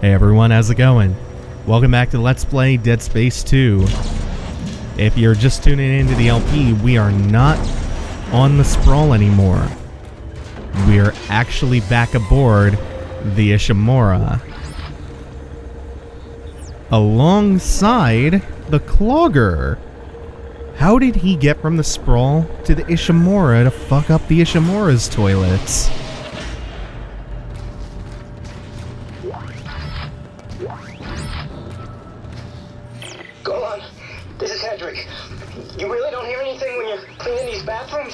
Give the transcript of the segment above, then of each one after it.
Hey everyone, how's it going? Welcome back to Let's Play Dead Space 2. If you're just tuning into the LP, we are not on the Sprawl anymore. We're actually back aboard the Ishimura. Alongside the Clogger. How did he get from the Sprawl to the Ishimura to fuck up the Ishimura's toilets? You really don't hear anything when you're cleaning these bathrooms?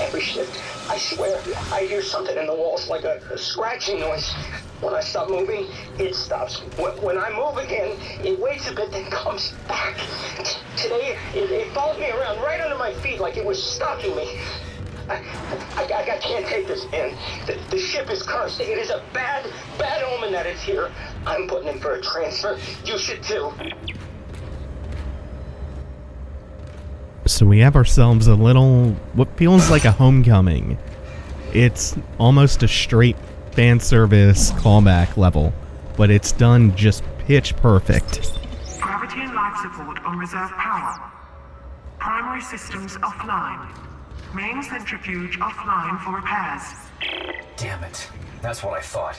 Every shift, I swear, I hear something in the walls like a scratching noise. When I stop moving, it stops. When I move again, it waits a bit, then comes back. Today, it followed me around right under my feet like it was stalking me. I can't take this in. The ship is cursed. It is a bad omen that it's here. I'm putting in for a transfer. You should too. So we have ourselves a little, what feels like a homecoming. It's almost a straight fan service callback level, but it's done just pitch perfect. Gravity and life support on reserve power. Primary systems offline. Main centrifuge offline for repairs. Damn it. That's what I thought.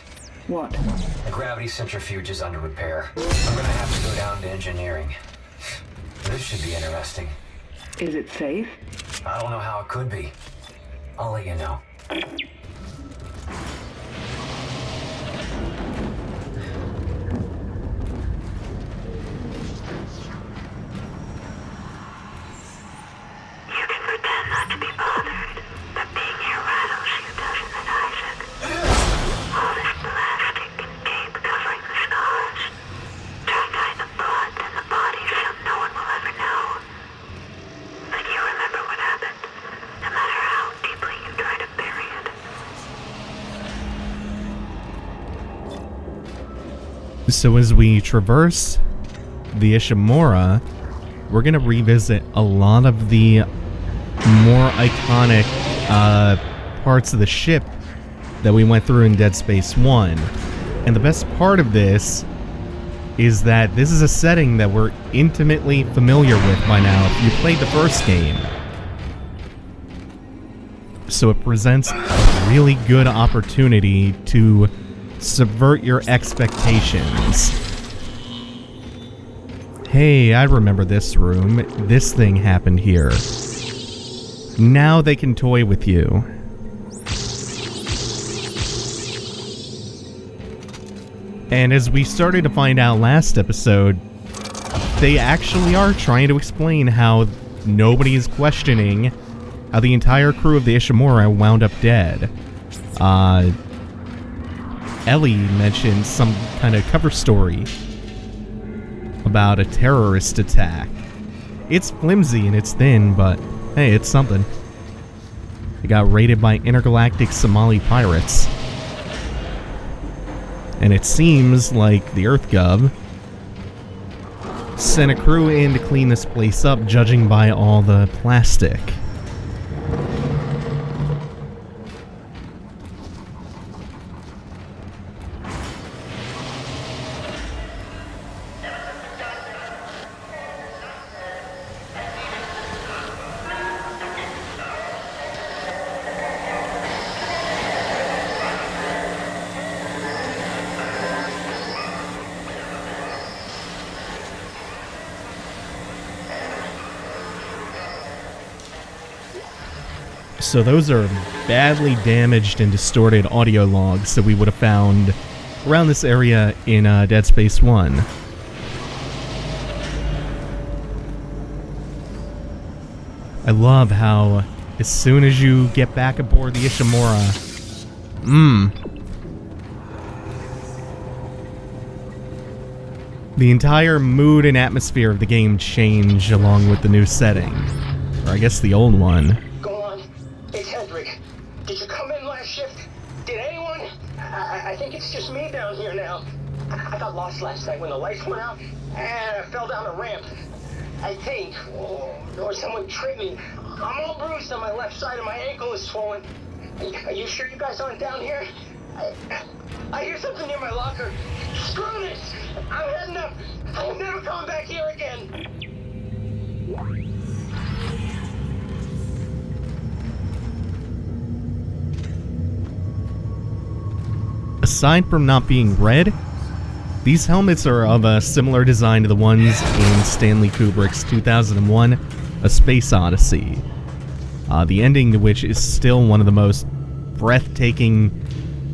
What? The gravity centrifuge is under repair. I'm gonna have to go down to engineering. This should be interesting. Is it safe? I don't know how it could be. I'll let you know. You can pretend not to be bothered, but being here rattles you, doesn't it, Isaac? All this plastic and tape covering the scars. Try to hide the blood and the body so no one will ever know. But you remember what happened, no matter how deeply you try to bury it. So as we traverse the Ishimura, we're going to revisit a lot of the more iconic parts of the ship that we went through in Dead Space 1. And the best part of this is that this is a setting that we're intimately familiar with by now if you played the first game. So it presents a really good opportunity to subvert your expectations. Hey, I remember this room. This thing happened here. Now they can toy with you. And as we started to find out last episode, they actually are trying to explain how nobody is questioning how the entire crew of the Ishimura wound up dead. Ellie mentioned some kind of cover story about a terrorist attack. It's flimsy and it's thin, but hey, it's something. It got raided by intergalactic Somali pirates. And it seems like the EarthGov sent a crew in to clean this place up, judging by all the plastic. So those are badly damaged and distorted audio logs that we would have found around this area in Dead Space 1. I love how as soon as you get back aboard the Ishimura, the entire mood and atmosphere of the game change along with the new setting. Or I guess the old one. Did you come in last shift? Did anyone? I think it's just me down here now. I got lost last night when the lights went out, and I fell down a ramp. I think, or someone tripped me. I'm all bruised on my left side and my ankle is swollen. Are you sure you guys aren't down here? I hear something near my locker. Screw this! I'm heading up! I'm never coming back here again! Aside from not being red, these helmets are of a similar design to the ones in Stanley Kubrick's 2001 A Space Odyssey. The ending to which is still one of the most breathtaking,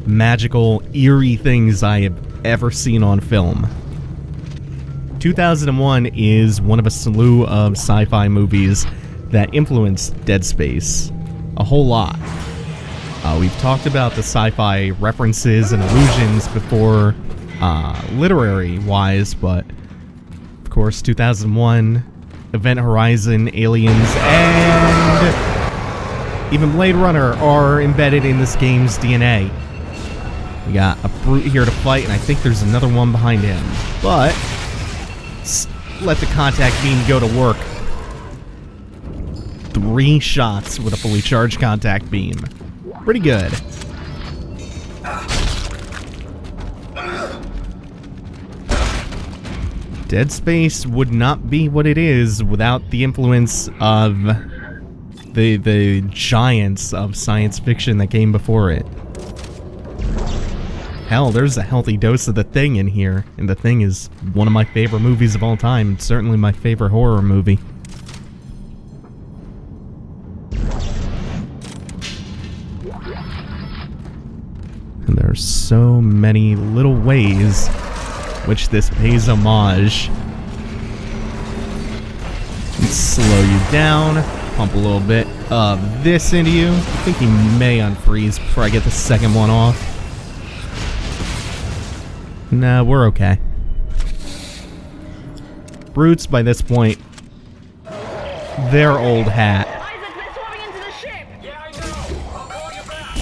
magical, eerie things I have ever seen on film. 2001 is one of a slew of sci-fi movies that influenced Dead Space a whole lot. We've talked about the sci-fi references and allusions before, literary-wise, but of course 2001, Event Horizon, Aliens, and even Blade Runner are embedded in this game's DNA. We got a brute here to fight, and I think there's another one behind him. But let the contact beam go to work. 3 shots with a fully charged contact beam. Pretty good. Dead Space would not be what it is without the influence of the giants of science fiction that came before it. Hell, there's a healthy dose of The Thing in here, and The Thing is one of my favorite movies of all time, and certainly my favorite horror movie. And there are so many little ways which this pays homage. Let's slow you down, pump a little bit of this into you. I think he may unfreeze before I get the second one off. Nah, we're okay. Brutes, by this point, they're old hat. Isaac, they're swarming into the ship! Yeah, I know! I'll call you back!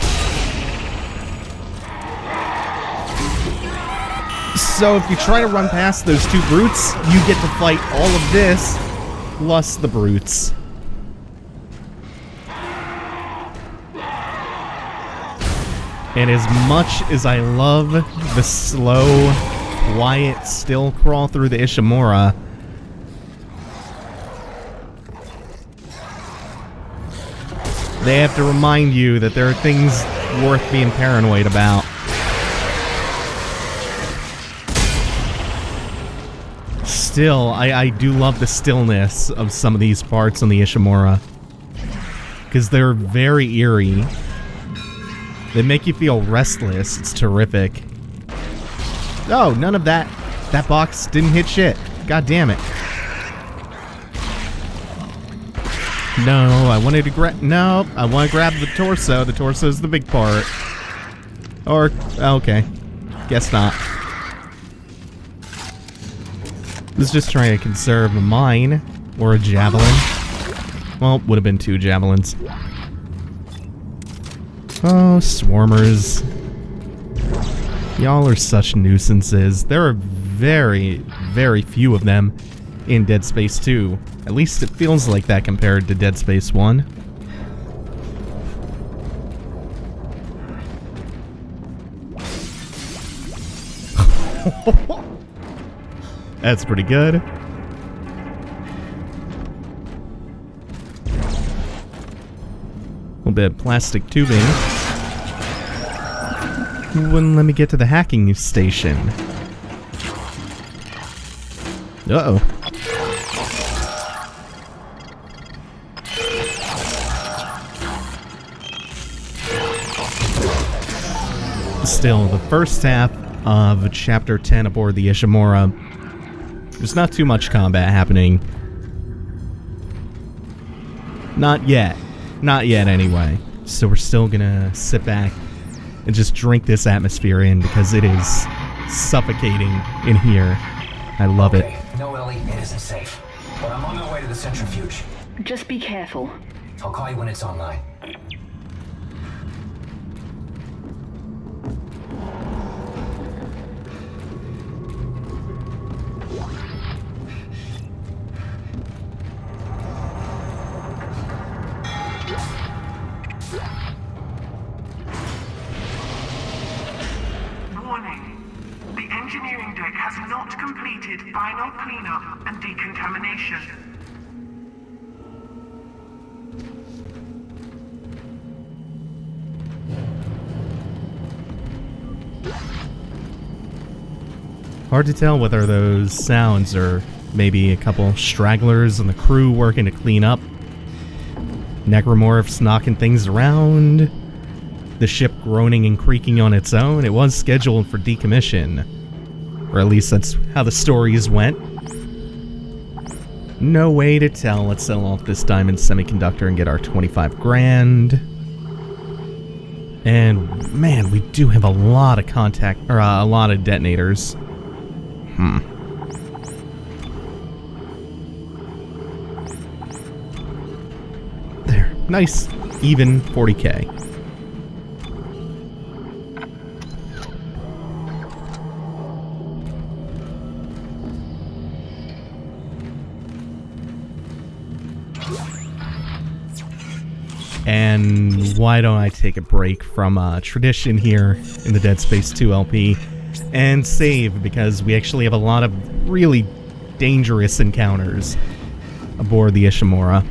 So if you try to run past those 2 brutes, you get to fight all of this, plus the brutes. And as much as I love the slow, quiet, still crawl through the Ishimura, they have to remind you that there are things worth being paranoid about. Still, I do love the stillness of some of these parts on the Ishimura, because they're very eerie. They make you feel restless. It's terrific. Oh, none of that. That box didn't hit shit. God damn it. No, I wanted to grab... No, I want to grab the torso. The torso's the big part. Or, okay. Guess not. Was just trying to conserve a mine. Or a javelin. Well, would have been 2 javelins. Oh, swarmers. Y'all are such nuisances. There are very, very few of them in Dead Space 2. At least it feels like that compared to Dead Space 1. That's pretty good. A little bit of plastic tubing. Wouldn't let me get to the hacking station. Uh-oh. Still, the first half of Chapter 10 aboard the Ishimura, there's not too much combat happening. Not yet. Not yet, anyway. So we're still gonna sit back and just drink this atmosphere in, because it is suffocating in here. I love it. No, Ellie, it isn't safe. But I'm on my way to the centrifuge. Just be careful. I'll call you when it's online. Warning. The engineer engineering deck has not completed final cleanup and decontamination. Hard to tell whether those sounds are maybe a couple stragglers on the crew working to clean up, necromorphs knocking things around, the ship groaning and creaking on its own. It was scheduled for decommission, or at least that's how the stories went. No way to tell. Let's sell off this diamond semiconductor and get our 25 grand. And man, we do have a lot of a lot of detonators. There. Nice. Even 40k. And why don't I take a break from tradition here in the Dead Space 2 LP and save, because we actually have a lot of really dangerous encounters aboard the Ishimura.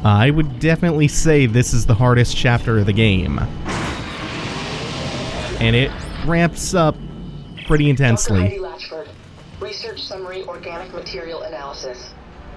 I would definitely say this is the hardest chapter of the game. And it ramps up pretty intensely. Dr. Heidi Latchford, Research Summary Organic Material Analysis.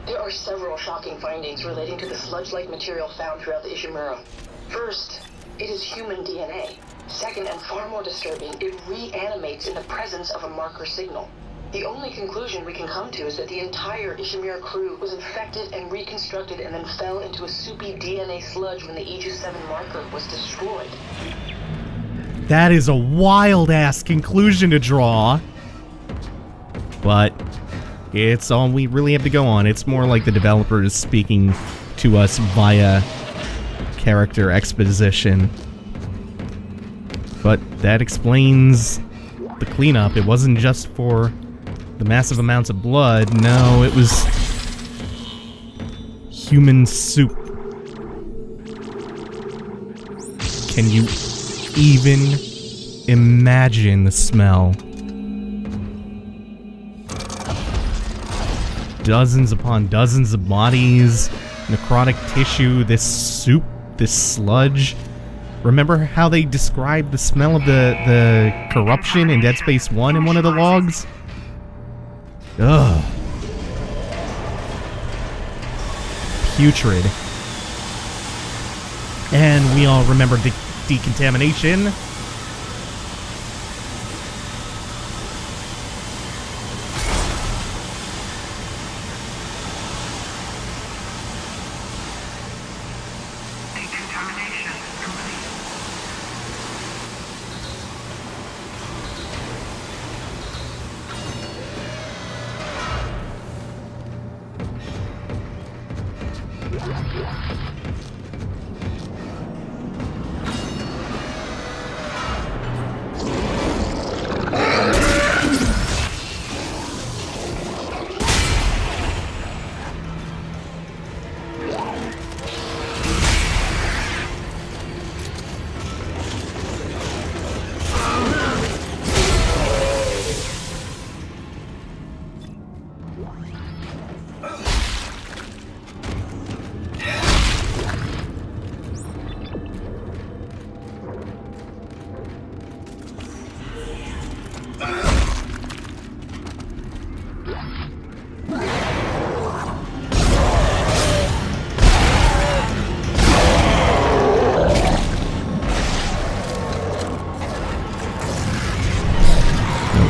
There are several shocking findings relating to the sludge-like material found throughout the Ishimura. First, it is human DNA. Second, and far more disturbing, it reanimates in the presence of a marker signal. The only conclusion we can come to is that the entire Ishimura crew was infected and reconstructed and then fell into a soupy DNA sludge when the Aegis VII Marker was destroyed. That is a wild-ass conclusion to draw. But it's all we really have to go on. It's more like the developers speaking to us via character exposition. But that explains the cleanup. It wasn't just for the massive amounts of blood. No, it was human soup. Can you even imagine the smell? Dozens upon dozens of bodies, necrotic tissue, this soup, this sludge. Remember how they described the smell of the corruption in Dead Space 1 in one of the logs? Ugh. Putrid. And we all remember decontamination.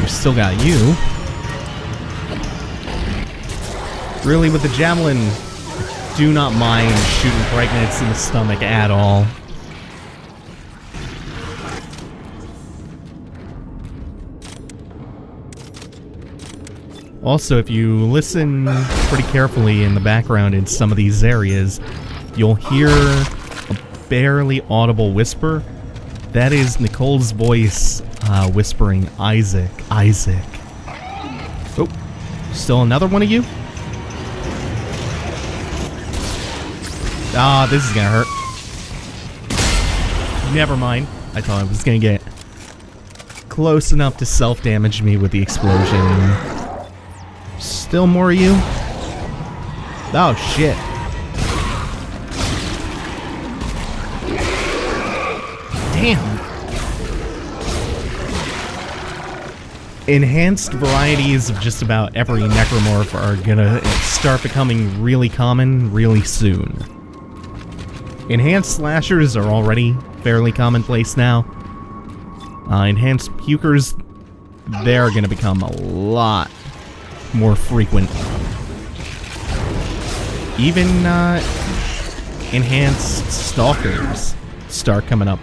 Still got you. Really, with the javelin, do not mind shooting fragments in the stomach at all. Also, if you listen pretty carefully in the background in some of these areas, you'll hear a barely audible whisper. That is Nicole's voice whispering, Isaac, Isaac. Oh, still another one of you? Ah, this is gonna hurt. Never mind. I thought I was gonna get close enough to self-damage me with the explosion. Still more of you? Oh, shit. Damn. Enhanced varieties of just about every necromorph are gonna start becoming really common really soon. Enhanced slashers are already fairly commonplace now. Enhanced pukers, they're gonna become a lot more frequent. Even enhanced stalkers start coming up.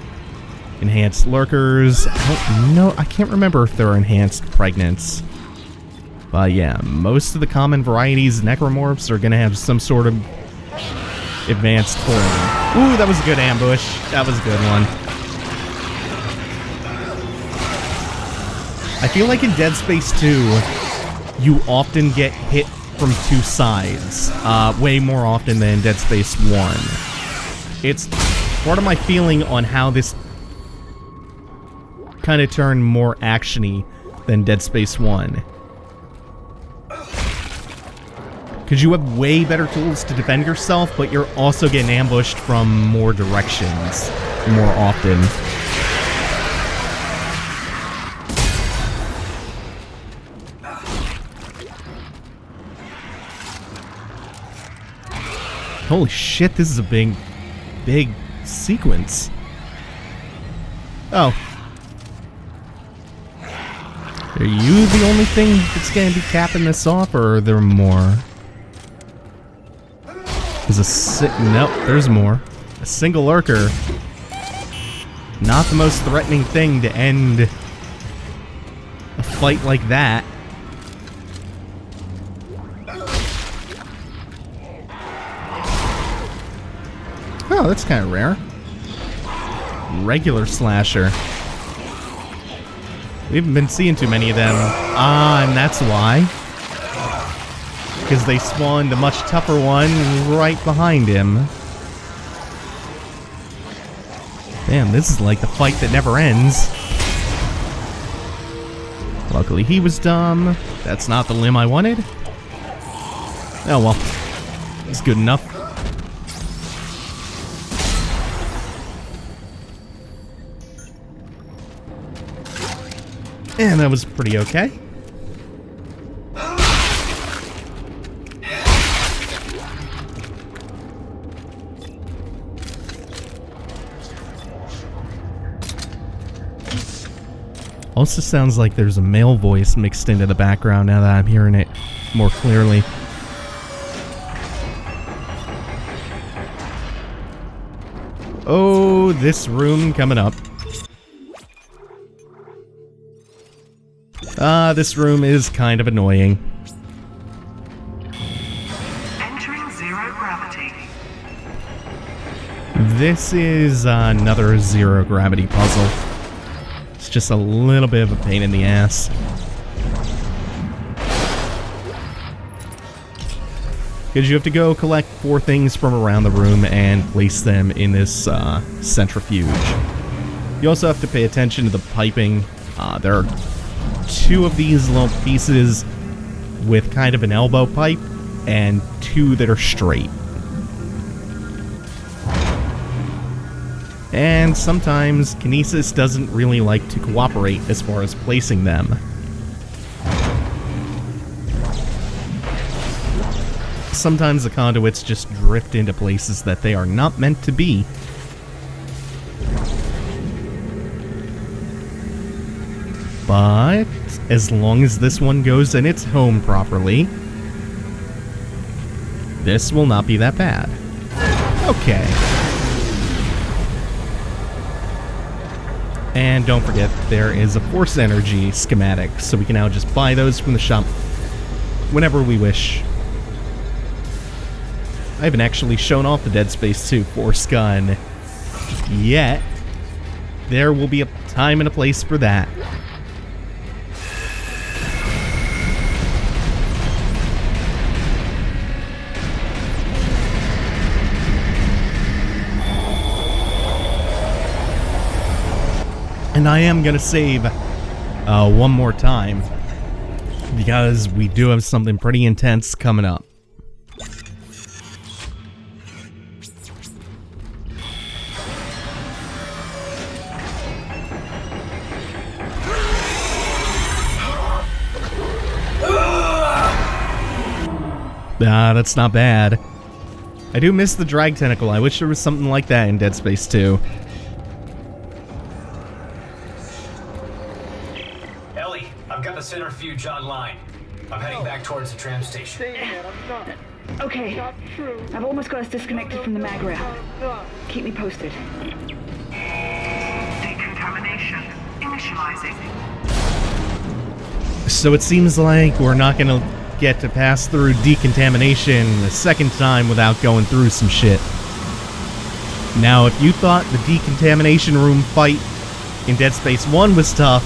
Enhanced lurkers. I can't remember if they're enhanced pregnants. But yeah, most of the common varieties of necromorphs are gonna have some sort of advanced form. Ooh, that was a good ambush. That was a good one. I feel like in Dead Space 2, you often get hit from two sides, way more often than Dead Space 1. It's part of my feeling on how this kind of turned more actiony than Dead Space 1. Because you have way better tools to defend yourself, but you're also getting ambushed from more directions more often. Holy shit, this is a big sequence. Oh. Are you the only thing that's gonna be capping this off, or are there more? There's nope, there's more. A single lurker. Not the most threatening thing to end a fight like that. Oh, that's kind of rare. Regular slasher. We haven't been seeing too many of them. Ah, and that's why. Because they spawned a much tougher one right behind him. Damn, this is like the fight that never ends. Luckily he was dumb. That's not the limb I wanted. Oh well. It's good enough. And that was pretty okay. Also sounds like there's a male voice mixed into the background now that I'm hearing it more clearly. Oh, this room coming up. This room is kind of annoying. Entering zero gravity. This is another zero gravity puzzle. It's just a little bit of a pain in the ass. Because you have to go collect 4 things from around the room and place them in this centrifuge. You also have to pay attention to the piping. There are 2 of these little pieces with kind of an elbow pipe, and 2 that are straight. And sometimes Kinesis doesn't really like to cooperate as far as placing them. Sometimes the conduits just drift into places that they are not meant to be. But as long as this one goes in its home properly, this will not be that bad. Okay. And don't forget, there is a force energy schematic, so we can now just buy those from the shop whenever we wish. I haven't actually shown off the Dead Space 2 force gun yet. There will be a time and a place for that. And I am gonna save one more time, because we do have something pretty intense coming up. That's not bad. I do miss the drag tentacle. I wish there was something like that in Dead Space 2. Ellie, I've got the centrifuge online. I'm heading back towards the tram station. Okay. I've almost got us disconnected from the mag rail. Keep me posted. Decontamination. Initializing. So it seems like we're not gonna get to pass through decontamination a second time without going through some shit. Now, if you thought the decontamination room fight in Dead Space 1 was tough,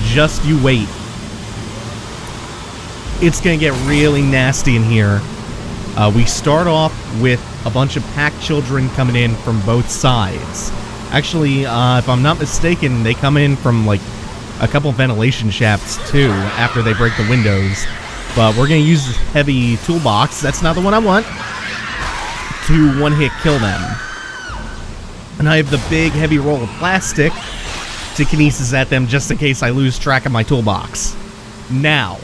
just you wait. It's gonna get really nasty in here. We start off with a bunch of pack children coming in from both sides. Actually, if I'm not mistaken, they come in from, like, a couple ventilation shafts, too, after they break the windows. But we're gonna use this heavy toolbox, that's not the one I want, to one-hit kill them. And I have the big, heavy roll of plastic to kinesis at them just in case I lose track of my toolbox. Now,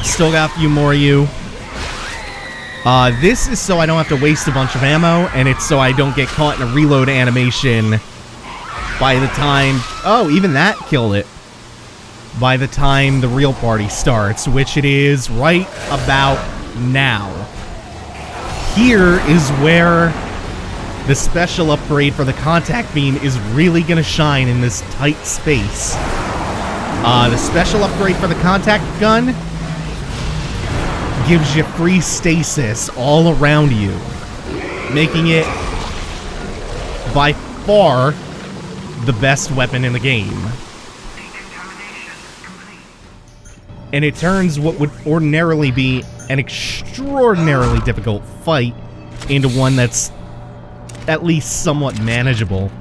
still got a few more of you. This is so I don't have to waste a bunch of ammo, and it's so I don't get caught in a reload animation by the time... Oh, even that killed it. By the time the real party starts, which it is right about now. Here is where the special upgrade for the contact beam is really going to shine in this tight space. The special upgrade for the contact gun gives you free stasis all around you, making it by far the best weapon in the game. And it turns what would ordinarily be an extraordinarily difficult fight into one that's at least somewhat manageable.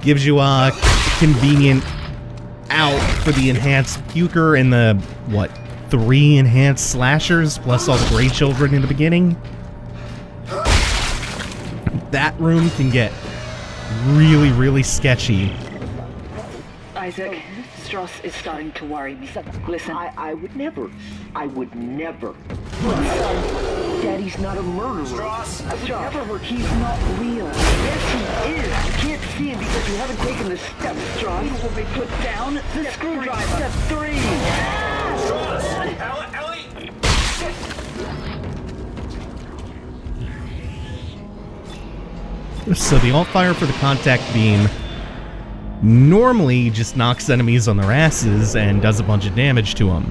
Gives you a convenient out for the enhanced puker and the, what, 3 enhanced slashers plus all the gray children in the beginning? That room can get really, really sketchy. Isaac, Strauss is starting to worry me. Listen. I would never. Daddy's not a murderer. Strauss! Strauss, he's not real. Yes, he is. You can't see him because you haven't taken the steps, Strauss. He will be put down. The screwdriver. Step 3. Strauss! Ellie! So the alt-fire for the contact beam normally just knocks enemies on their asses and does a bunch of damage to them.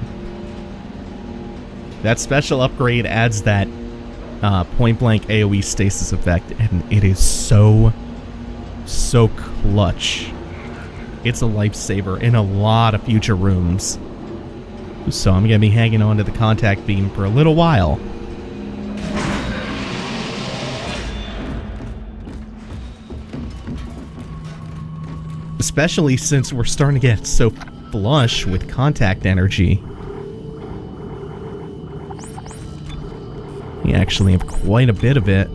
That special upgrade adds that point-blank AoE stasis effect, and it is so clutch. It's a lifesaver in a lot of future rooms. So I'm gonna be hanging on to the contact beam for a little while. Especially since we're starting to get so flush with contact energy. We actually have quite a bit of it.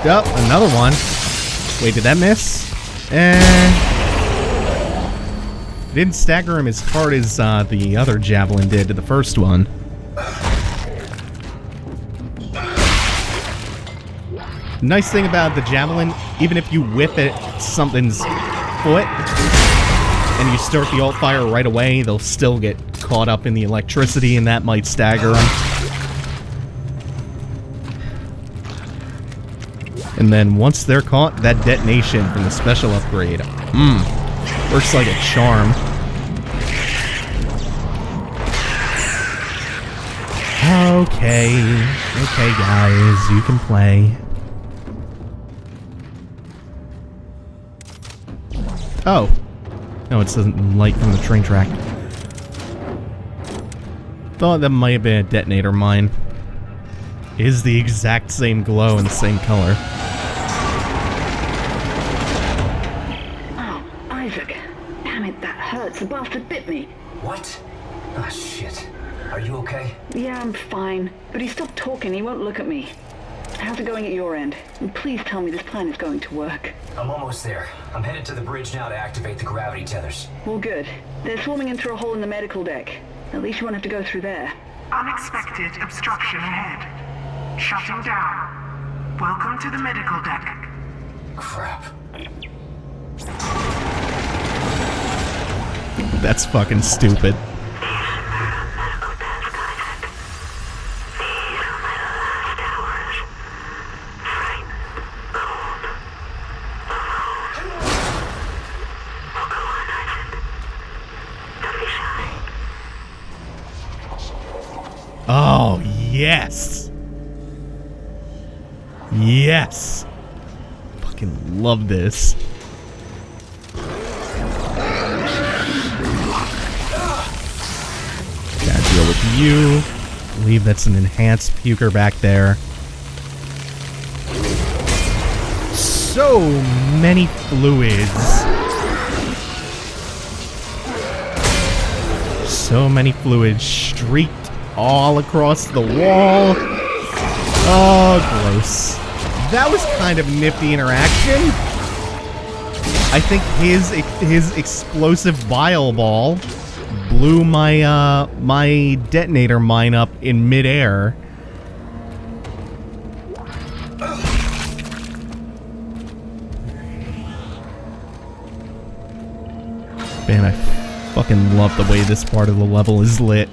Yep, another one. Wait, did that miss? Didn't stagger him as hard as the other javelin did to the first one. Nice thing about the javelin, even if you whip it at something's foot and you start the alt fire right away, they'll still get caught up in the electricity and that might stagger them. And then once they're caught, that detonation from the special upgrade, works like a charm. Okay. Okay, guys, you can play. Oh. No, it doesn't light from the train track. Thought that might have been a detonator mine. It is the exact same glow and the same color. Oh, Isaac. Damn it, that hurts. The bastard bit me. What? Ah, shit. Are you okay? Yeah, I'm fine. But he stopped talking. He won't look at me. How's it going at your end? And please tell me this plan is going to work. I'm almost there. I'm headed to the bridge now to activate the gravity tethers. Well, good. They're swarming into a hole in the medical deck. At least you won't have to go through there. Unexpected obstruction ahead. Shutting down. Welcome to the medical deck. Crap. That's fucking stupid. Oh, yes. Yes. Fucking love this. Gotta deal with you. I believe that's an enhanced puker back there. So many fluids. So many fluids streaked all across the wall. Oh, gross. That was kind of nifty interaction. I think his explosive bile ball blew my my detonator mine up in midair. Man, I fucking love the way this part of the level is lit.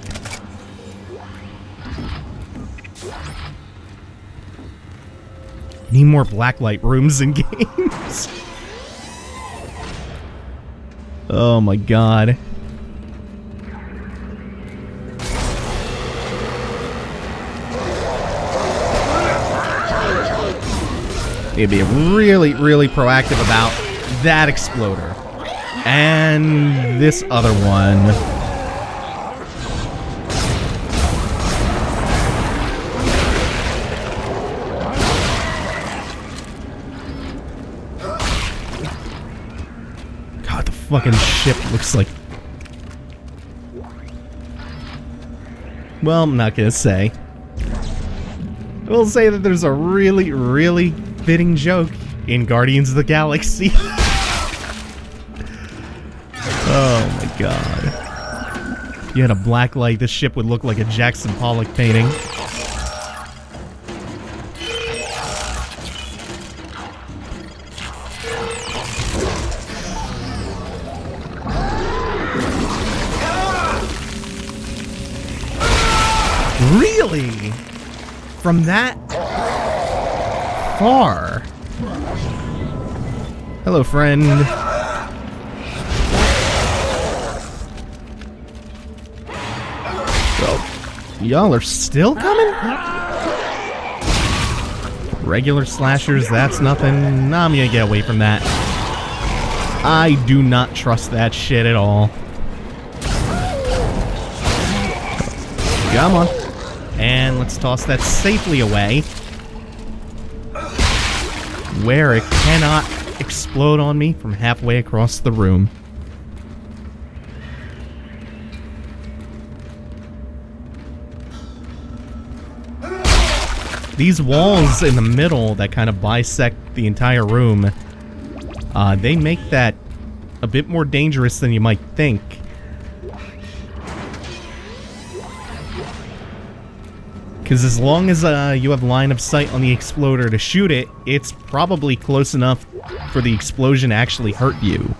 Need more blacklight rooms in games. Oh my god. It'd be really, really proactive about that exploder. And this other one. God, the fucking ship looks like... Well, I'm not gonna say. I will say that there's a really, really fitting joke in Guardians of the Galaxy. Oh my god. If you had a black light, this ship would look like a Jackson Pollock painting. Really? From that far? Hello, friend. Y'all are still coming? Regular slashers, that's nothing. Nah, I'm gonna get away from that. I do not trust that shit at all. Come on. And let's toss that safely away. Where it cannot explode on me from halfway across the room. These walls in the middle that kind of bisect the entire room, they make that a bit more dangerous than you might think. Because as long as you have line of sight on the exploder to shoot it, it's probably close enough for the explosion to actually hurt you.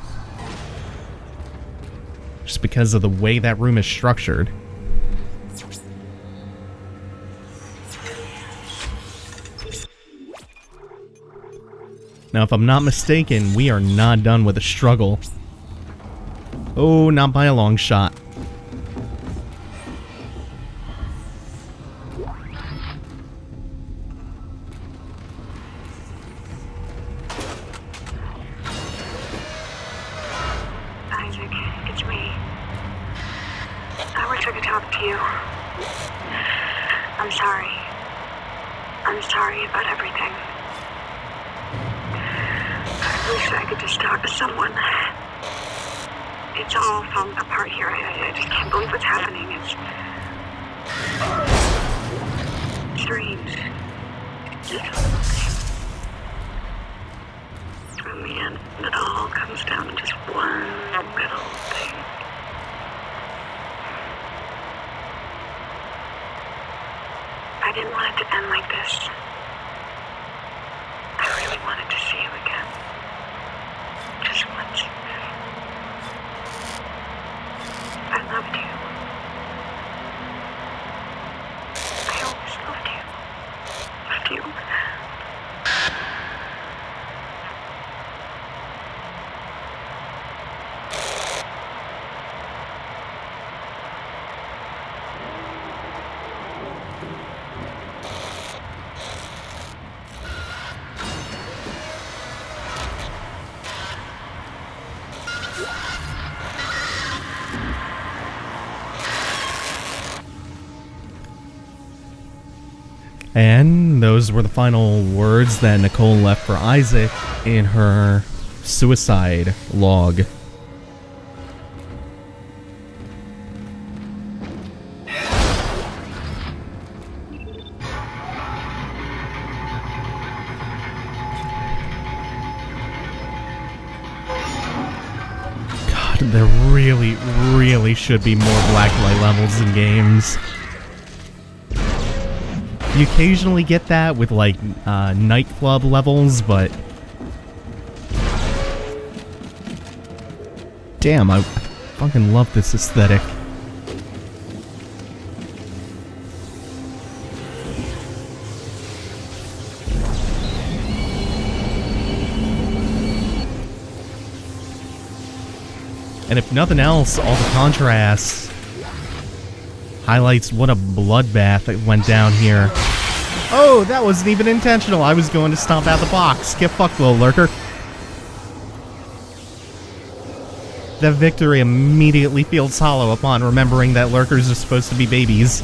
Just because of the way that room is structured. Now, if I'm not mistaken, we are not done with the struggle. Oh, not by a long shot. you. I'm sorry. I'm sorry about everything. I wish I could just talk to someone. It's all falling apart here. I just can't believe what's happening. It's strange. In the end, it all comes down to just one little thing. I didn't want it to end like this. I really wanted to see you again. Just once. I loved you. I always loved you. Loved you. And those were the final words that Nicole left for Isaac in her suicide log. God, there really, really should be more blacklight levels in games. You occasionally get that with, like, nightclub levels, but... Damn, I fucking love this aesthetic. And if nothing else, all the contrasts highlights what a bloodbath that went down here. Oh, that wasn't even intentional. I was going to stomp out the box. Get fucked, little lurker. That victory immediately feels hollow upon remembering that lurkers are supposed to be babies.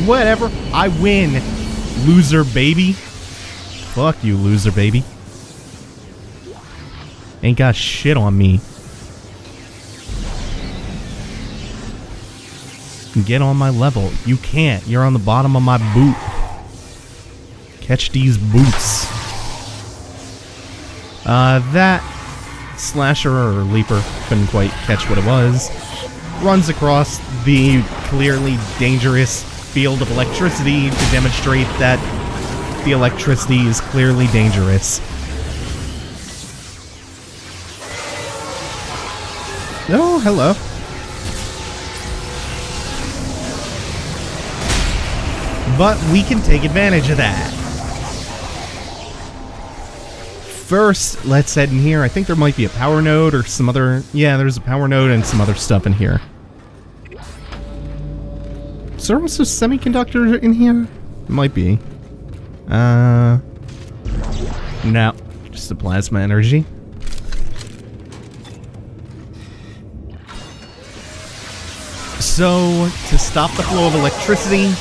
Whatever. I win, loser baby. Fuck you, loser baby. Ain't got shit on me. Get on my level. You can't. You're on the bottom of my boot. Catch these boots. That slasher or leaper, couldn't quite catch what it was, runs across the clearly dangerous field of electricity to demonstrate that the electricity is clearly dangerous. Oh, hello. But we can take advantage of that. First, let's head in here. I think there might be a power node or some other... Yeah, there's a power node and some other stuff in here. Is there also a semiconductor in here? Might be. No. Just the plasma energy. So, to stop the flow of electricity,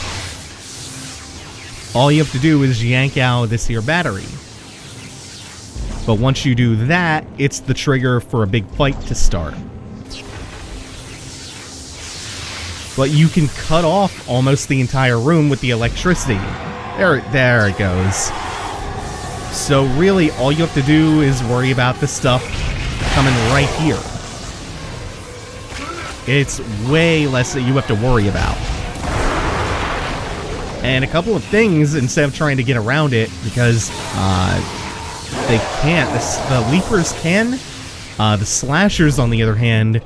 all you have to do is yank out this here battery. But once you do that, it's the trigger for a big fight to start. But you can cut off almost the entire room with the electricity. There it goes. So really, all you have to do is worry about the stuff coming right here. It's way less that you have to worry about. And a couple of things, instead of trying to get around it, because they can't. The leapers can. The slashers, on the other hand,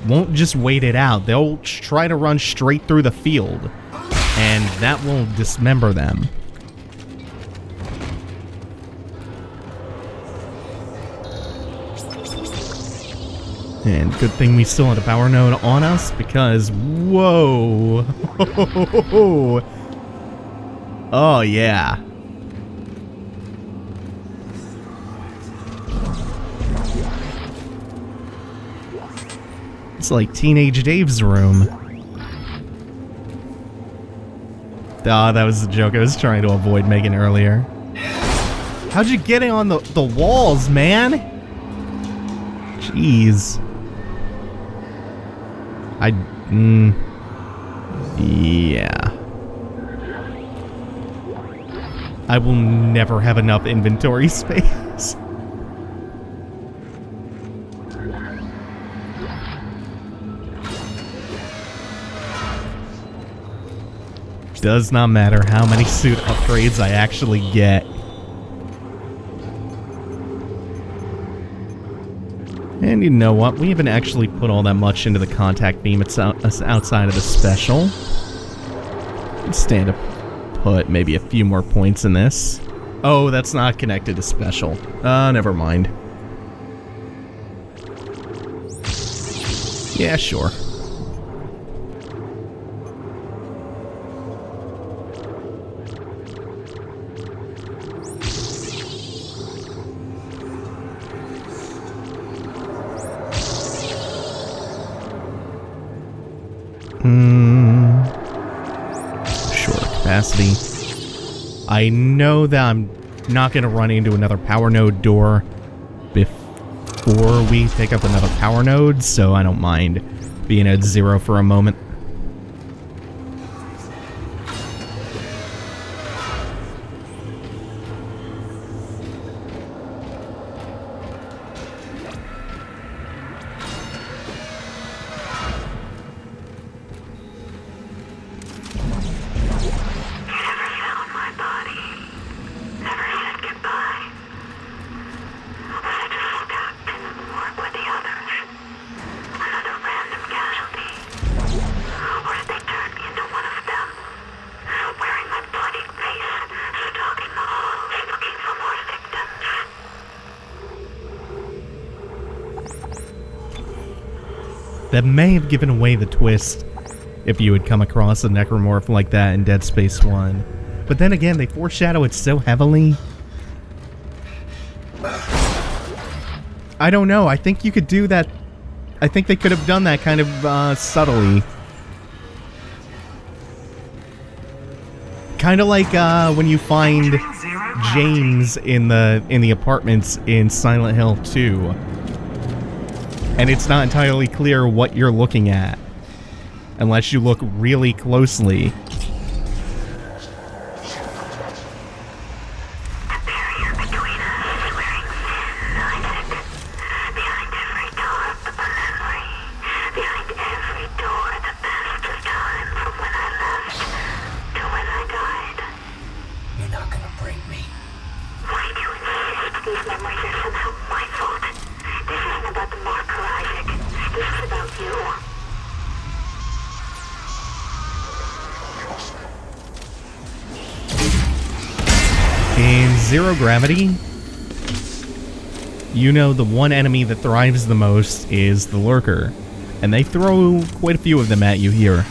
won't just wait it out. They'll try to run straight through the field, and that will dismember them. And good thing we still had a power node on us, because, whoa. Oh, yeah. It's like Teenage Dave's room. Ah, that was the joke I was trying to avoid making earlier. How'd you get it on the walls, man? Jeez. Yeah. I will never have enough inventory space. Does not matter how many suit upgrades I actually get. And you know what? We haven't actually put all that much into the contact beam. It's outside of the special. Stand up, put maybe a few more points in this. Oh, that's not connected to special. Never mind. Yeah, sure. Short capacity. I know that I'm not going to run into another power node door before we pick up another power node, so I don't mind being at 0 for a moment. That may have given away the twist if you had come across a necromorph like that in Dead Space 1. But then again, they foreshadow it so heavily. I don't know, I think you could do that. I think they could have done that kind of subtly. Kind of like when you find James in the apartments in Silent Hill 2. And it's not entirely clear what you're looking at, unless you look really closely. In Zero Gravity, you know the one enemy that thrives the most is the Lurker, and they throw quite a few of them at you here.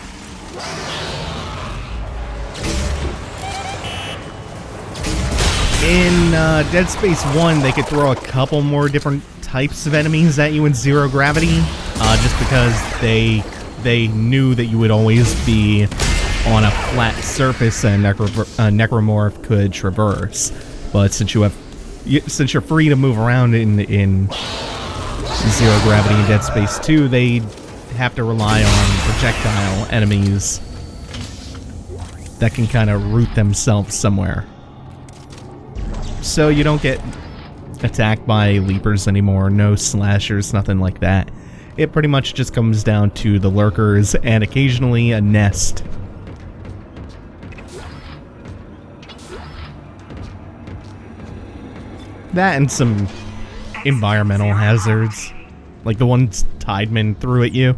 In Dead Space 1, they could throw a couple more different types of enemies at you in Zero Gravity, just because they knew that you would always be on a flat surface and necromorph could traverse. But since you're free to move around in Zero Gravity and Dead Space 2, they have to rely on projectile enemies that can kind of root themselves somewhere. So you don't get attacked by leapers anymore, no slashers, nothing like that. It pretty much just comes down to the lurkers and occasionally a nest. That and some environmental hazards, like the ones Tideman threw at you.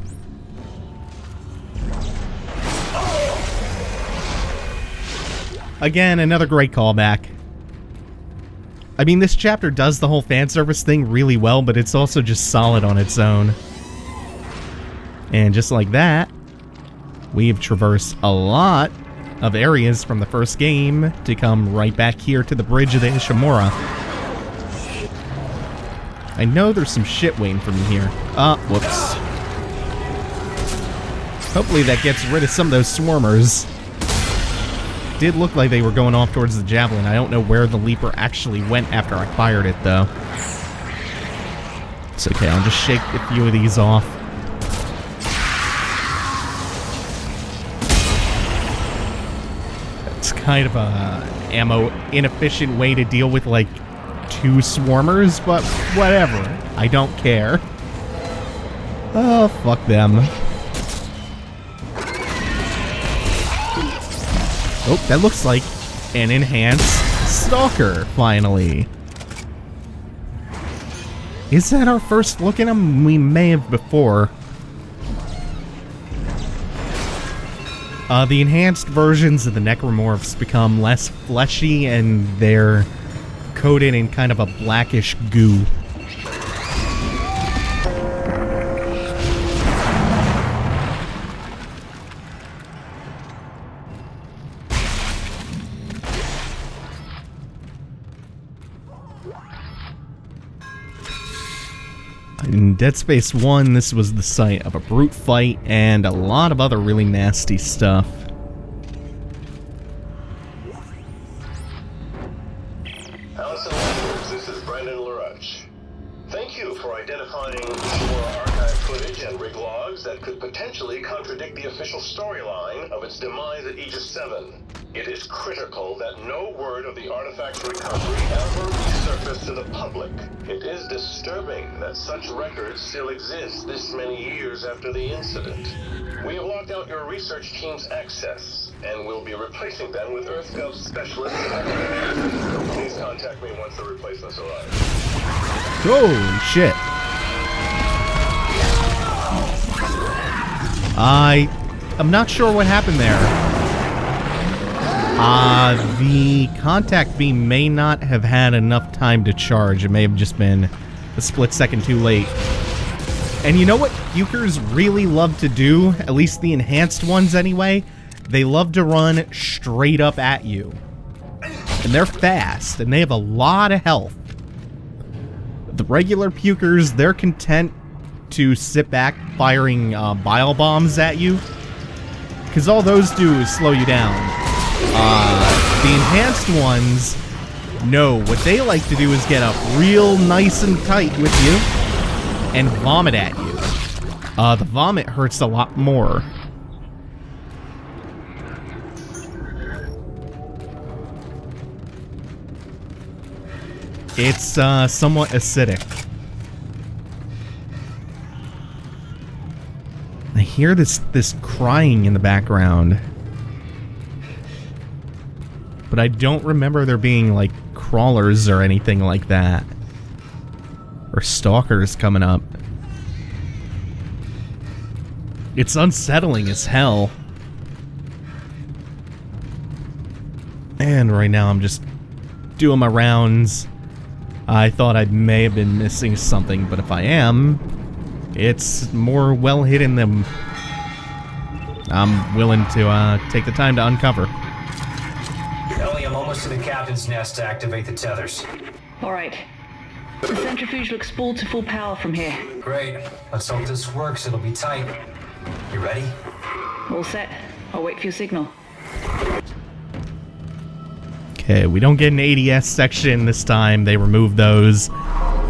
Again, another great callback. I mean, this chapter does the whole fan service thing really well, but it's also just solid on its own. And just like that, we've traversed a lot of areas from the first game to come right back here to the bridge of the Ishimura. I know there's some shit waiting for me here. Whoops. Hopefully that gets rid of some of those swarmers. Did look like they were going off towards the javelin. I don't know where the leaper actually went after I fired it, though. It's okay, I'll just shake a few of these off. It's kind of a ammo inefficient way to deal with, like, 2 swarmers, but whatever. I don't care. Oh, fuck them. Oh, that looks like an enhanced stalker, finally. Is that our first look at him? We may have before. The enhanced versions of the necromorphs become less fleshy and they're coated in kind of a blackish goo. In Dead Space 1, this was the site of a brute fight and a lot of other really nasty stuff. This is Brandon LaRoche. Thank you for identifying Ishimura archive footage and rig logs that could potentially contradict the official storyline of its demise at Aegis VII. It is critical that no word of the artifact's recovery ever resurface to the public. It is disturbing that such records still exist this many years after the incident. We have locked out your research team's access, and will be replacing them with EarthGov specialists. Please contact me once the replacements arrive. Holy shit. I'm not sure what happened there. The contact beam may not have had enough time to charge. It may have just been a split second too late. And you know what pukers really love to do? At least the enhanced ones anyway. They love to run straight up at you. And they're fast, and they have a lot of health. The regular pukers, they're content to sit back firing bile bombs at you. Because all those do is slow you down. The enhanced ones, no, what they like to do is get up real nice and tight with you and vomit at you. The vomit hurts a lot more. It's somewhat acidic. I hear this crying in the background. But I don't remember there being, like, crawlers or anything like that. Or stalkers coming up. It's unsettling as hell. And right now I'm just doing my rounds. I thought I may have been missing something, but if I am, it's more well hidden than I'm willing to take the time to uncover. Ellie, I'm almost to the captain's nest to activate the tethers. Alright. The centrifuge looks spooled to full power from here. Great. Let's hope this works. It'll be tight. You ready? All set. I'll wait for your signal. Okay, we don't get an ADS section this time. They removed those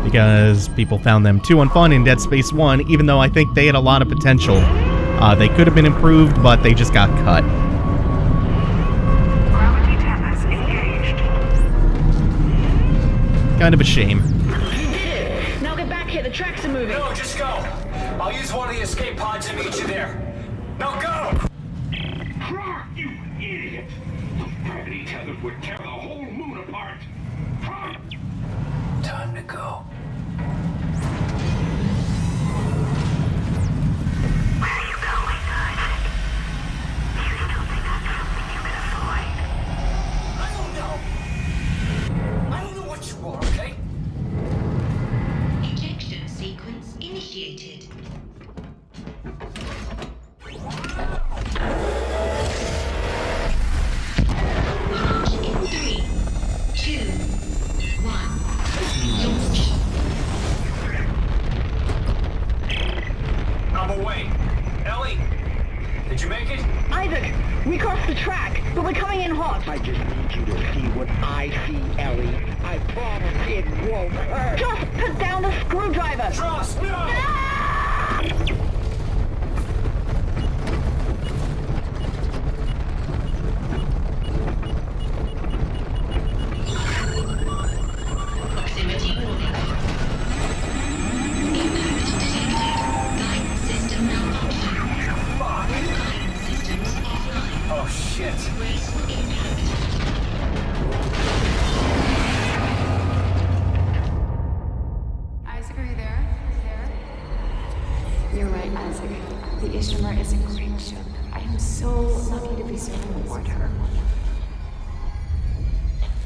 because people found them too unfun in Dead Space 1, even though I think they had a lot of potential. They could have been improved, but they just got cut. Gravity tethers engaged. Kind of a shame. Now get back here. The tracks are moving. No, just go. I'll use one of the escape pods to meet you there. Now go! Clarke, you idiot! The gravity tethers would tear the whole moon apart. Time to go. Where are you going, Isaac? You still think that's something you can avoid? I don't know. I don't know what you are, okay? Ejection sequence initiated. Launch in 3, 2, 1. Launch. We crossed the track, but we're coming in hot. I just need you to see what I see, Ellie. I promise it won't hurt. Just put down the screwdriver. Trust, no! Proximity warning. Impact detected. Guidance system malfunction. Fuck! Guidance systems offline. Oh shit! Brace for impact. Isaac, are you there? You're right, Isaac. The Ishimura is a great ship. I am so lucky to be serving aboard her.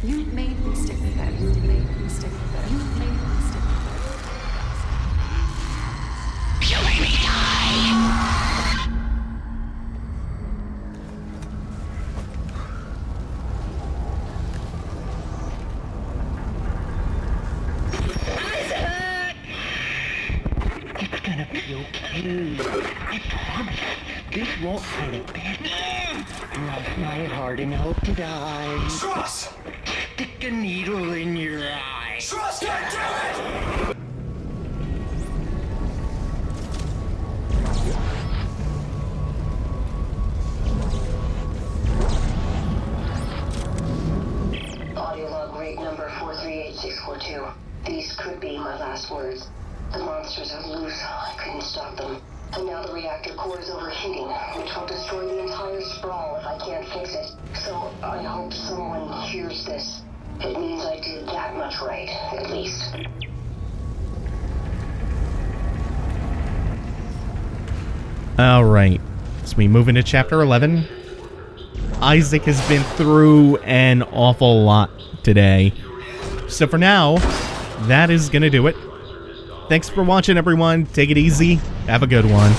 You made me stick with it. You made me stick with it. You made me stick with it. You made me die! It's gonna be okay. I promise. This won't hurt a bit. Love my heart and hope to die. Trust! Stick a needle in your eye. Trust, goddammit! Audio log rate number 438642. These could be my last words. The monsters are loose. I couldn't stop them. And now the reactor core is overheating, which will destroy the entire Sprawl if I can't fix it. So I hope someone hears this. It means I did that much right, at least. Alright, so we move into chapter 11. Isaac has been through an awful lot today. So for now, that is gonna do it. Thanks for watching, everyone. Take it easy. Have a good one.